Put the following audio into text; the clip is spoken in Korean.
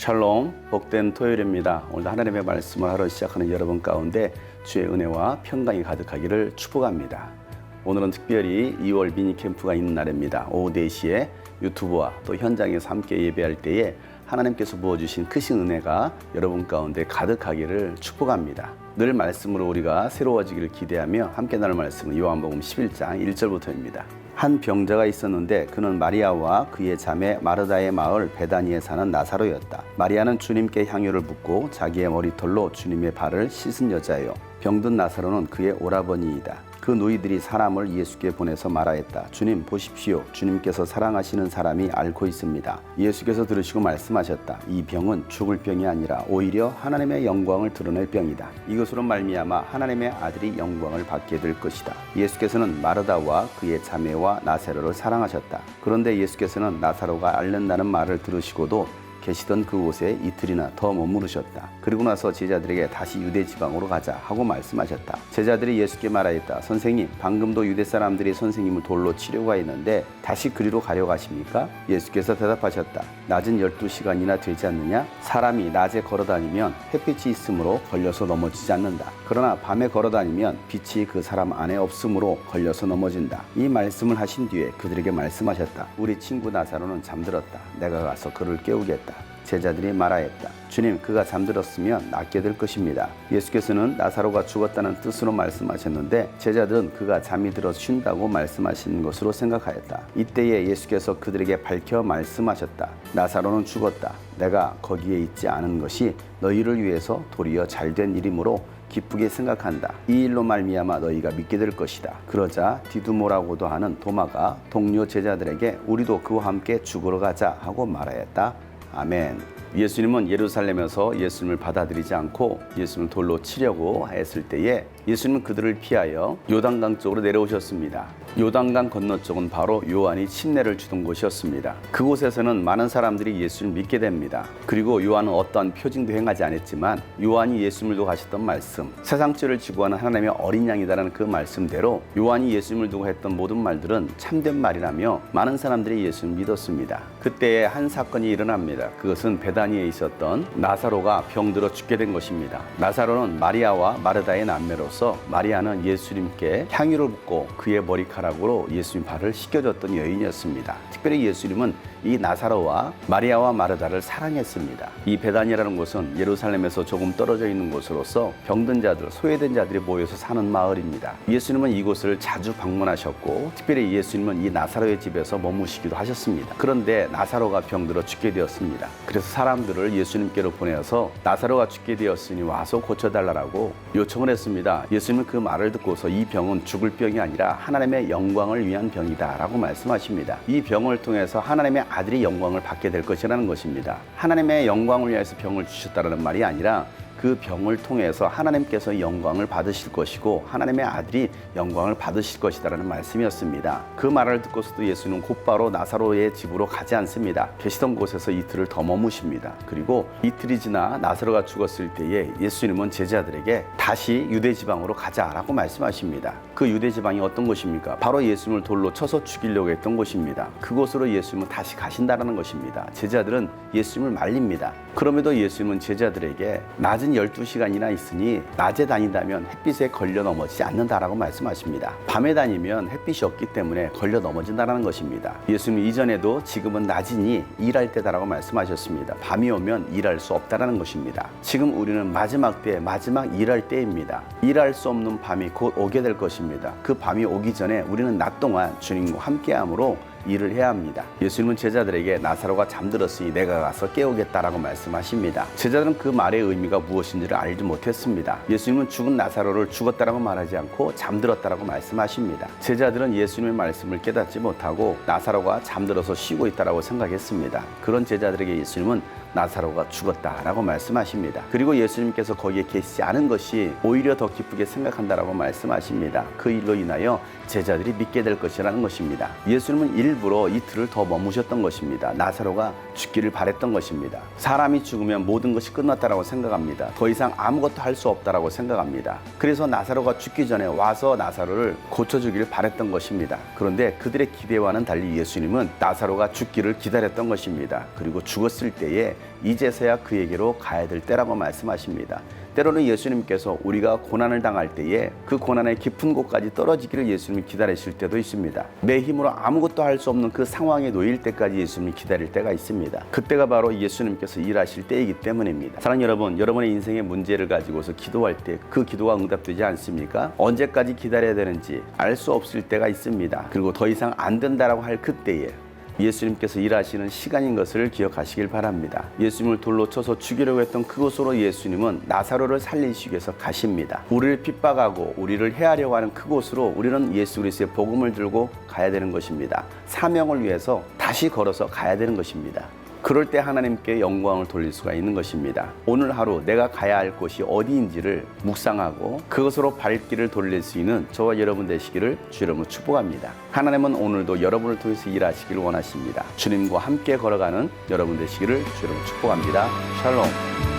샬롬, 복된 토요일입니다. 오늘 하나님의 말씀을 하루 시작하는 여러분 가운데 주의 은혜와 평강이 가득하기를 축복합니다. 오늘은 특별히 2월 미니캠프가 있는 날입니다. 오후 4시에 유튜브와 또 현장에서 함께 예배할 때에 하나님께서 부어주신 크신 은혜가 여러분 가운데 가득하기를 축복합니다. 늘 말씀으로 우리가 새로워지기를 기대하며 함께 나눌 말씀은 요한복음 11장 1절부터입니다. 한 병자가 있었는데 그는 마리아와 그의 자매 마르다의 마을 베다니에 사는 나사로였다. 마리아는 주님께 향유를 붓고 자기의 머리털로 주님의 발을 씻은 여자예요. 병든 나사로는 그의 오라버니이다. 그 누이들이 사람을 예수께 보내서 말하였다. 주님 보십시오. 주님께서 사랑하시는 사람이 앓고 있습니다. 예수께서 들으시고 말씀하셨다. 이 병은 죽을 병이 아니라 오히려 하나님의 영광을 드러낼 병이다. 이것으로 말미암아 하나님의 아들이 영광을 받게 될 것이다. 예수께서는 마르다와 그의 자매와 나사로를 사랑하셨다. 그런데 예수께서는 나사로가 앓는다는 말을 들으시고도 계시던 그곳에 이틀이나 더 머무르셨다. 그리고 나서 제자들에게 다시 유대 지방으로 가자 하고 말씀하셨다. 제자들이 예수께 말하였다. 선생님, 방금도 유대 사람들이 선생님을 돌로 치려고 했는데 다시 그리로 가려고 하십니까? 예수께서 대답하셨다. 낮은 12시간이나 되지 않느냐? 사람이 낮에 걸어다니면 햇빛이 있으므로 걸려서 넘어지지 않는다. 그러나 밤에 걸어다니면 빛이 그 사람 안에 없으므로 걸려서 넘어진다. 이 말씀을 하신 뒤에 그들에게 말씀하셨다. 우리 친구 나사로는 잠들었다. 내가 가서 그를 깨우겠다. 제자들이 말하였다. 주님, 그가 잠들었으면 낫게 될 것입니다. 예수께서는 나사로가 죽었다는 뜻으로 말씀하셨는데 제자들은 그가 잠이 들어 쉰다고 말씀하시는 것으로 생각하였다. 이때에 예수께서 그들에게 밝혀 말씀하셨다. 나사로는 죽었다. 내가 거기에 있지 않은 것이 너희를 위해서 도리어 잘된 일이므로 기쁘게 생각한다. 이 일로 말미암아 너희가 믿게 될 것이다. 그러자 디두모라고도 하는 도마가 동료 제자들에게 우리도 그와 함께 죽으러 가자 하고 말하였다. 아멘. 예수님은 예루살렘에서 예수님을 받아들이지 않고 예수님을 돌로 치려고 했을 때에 예수님은 그들을 피하여 요단강 쪽으로 내려오셨습니다. 요단강 건너쪽은 바로 요한이 침례를 주던 곳이었습니다. 그곳에서는 많은 사람들이 예수를 믿게 됩니다. 그리고 요한은 어떠한 표징도 행하지 않았지만 요한이 예수님을 두고 하셨던 말씀, 세상 죄를 지고 하는 하나님의 어린 양이다라는 그 말씀대로 요한이 예수님을 두고 했던 모든 말들은 참된 말이라며 많은 사람들이 예수를 믿었습니다. 그때에 한 사건이 일어납니다. 그것은 베다니에 있었던 나사로가 병들어 죽게 된 것입니다. 나사로는 마리아와 마르다의 남매로서 마리아는 예수님께 향유를 붓고 그의 머리카락으로 예수님 발을 씻겨줬던 여인이었습니다. 특별히 예수님은 이 나사로와 마리아와 마르다를 사랑했습니다. 이 베다니라는 곳은 예루살렘에서 조금 떨어져 있는 곳으로서 병든 자들, 소외된 자들이 모여서 사는 마을입니다. 예수님은 이곳을 자주 방문하셨고 특별히 예수님은 이 나사로의 집에서 머무시기도 하셨습니다. 그런데 나사로가 병들어 죽게 되었습니다. 그래서 사람들을 예수님께로 보내어서 나사로가 죽게 되었으니 와서 고쳐달라고 요청을 했습니다. 예수님은 그 말을 듣고서 이 병은 죽을 병이 아니라 하나님의 영광을 위한 병이다 라고 말씀하십니다. 이 병을 통해서 하나님의 아들이 영광을 받게 될 것이라는 것입니다. 하나님의 영광을 위해서 병을 주셨다는 말이 아니라 그 병을 통해서 하나님께서 영광을 받으실 것이고 하나님의 아들이 영광을 받으실 것이다라는 말씀이었습니다. 그 말을 듣고서도 예수는 곧바로 나사로의 집으로 가지 않습니다. 계시던 곳에서 이틀을 더 머무십니다. 그리고 이틀이 지나 나사로가 죽었을 때에 예수님은 제자들에게 다시 유대 지방으로 가자라고 말씀하십니다. 그 유대 지방이 어떤 곳입니까? 바로 예수님을 돌로 쳐서 죽이려고 했던 곳입니다. 그곳으로 예수님은 다시 가신다라는 것입니다. 제자들은 예수님을 말립니다. 그럼에도 예수님은 제자들에게 낮은 12시간이나 있으니 낮에 다닌다면 햇빛에 걸려 넘어지지 않는다라고 말씀하십니다. 밤에 다니면 햇빛이 없기 때문에 걸려 넘어진다는 것입니다. 예수님 이전에도 지금은 낮이니 일할 때다라고 말씀하셨습니다. 밤이 오면 일할 수 없다라는 것입니다. 지금 우리는 마지막 때, 마지막 일할 때입니다. 일할 수 없는 밤이 곧 오게 될 것입니다. 그 밤이 오기 전에 우리는 낮 동안 주님과 함께함으로 일을 해야 합니다. 예수님은 제자들에게 나사로가 잠들었으니 내가 가서 깨우겠다라고 말씀하십니다. 제자들은 그 말의 의미가 무엇인지를 알지 못했습니다. 예수님은 죽은 나사로를 죽었다라고 말하지 않고 잠들었다라고 말씀하십니다. 제자들은 예수님의 말씀을 깨닫지 못하고 나사로가 잠들어서 쉬고 있다라고 생각했습니다. 그런 제자들에게 예수님은 나사로가 죽었다라고 말씀하십니다. 그리고 예수님께서 거기에 계시지 않은 것이 오히려 더 기쁘게 생각한다라고 말씀하십니다. 그 일로 인하여 제자들이 믿게 될 것이라는 것입니다. 예수님은 일부러 이틀을 더 머무셨던 것입니다. 나사로가 죽기를 바랬던 것입니다. 사람이 죽으면 모든 것이 끝났다라고 생각합니다. 더 이상 아무것도 할 수 없다라고 생각합니다. 그래서 나사로가 죽기 전에 와서 나사로를 고쳐주기를 바랬던 것입니다. 그런데 그들의 기대와는 달리 예수님은 나사로가 죽기를 기다렸던 것입니다. 그리고 죽었을 때에 이제서야 그에게로 가야 될 때라고 말씀하십니다. 때로는 예수님께서 우리가 고난을 당할 때에 그 고난의 깊은 곳까지 떨어지기를 예수님이 기다리실 때도 있습니다. 내 힘으로 아무것도 할 수 없는 그 상황에 놓일 때까지 예수님이 기다릴 때가 있습니다. 그때가 바로 예수님께서 일하실 때이기 때문입니다. 사랑하는 여러분, 여러분의 인생의 문제를 가지고서 기도할 때 그 기도가 응답되지 않습니까? 언제까지 기다려야 되는지 알 수 없을 때가 있습니다. 그리고 더 이상 안 된다라고 할 그때에 예수님께서 일하시는 시간인 것을 기억하시길 바랍니다. 예수님을 돌로 쳐서 죽이려고 했던 그곳으로 예수님은 나사로를 살리시기 위해서 가십니다. 우리를 핍박하고 우리를 해하려고 하는 그곳으로 우리는 예수 그리스도의 복음을 들고 가야 되는 것입니다. 사명을 위해서 다시 걸어서 가야 되는 것입니다. 그럴 때 하나님께 영광을 돌릴 수가 있는 것입니다. 오늘 하루 내가 가야 할 곳이 어디인지를 묵상하고 그것으로 발길을 돌릴 수 있는 저와 여러분 되시기를 주 이름으로 축복합니다. 하나님은 오늘도 여러분을 통해서 일하시기를 원하십니다. 주님과 함께 걸어가는 여러분 되시기를 주 이름으로 축복합니다. 샬롬.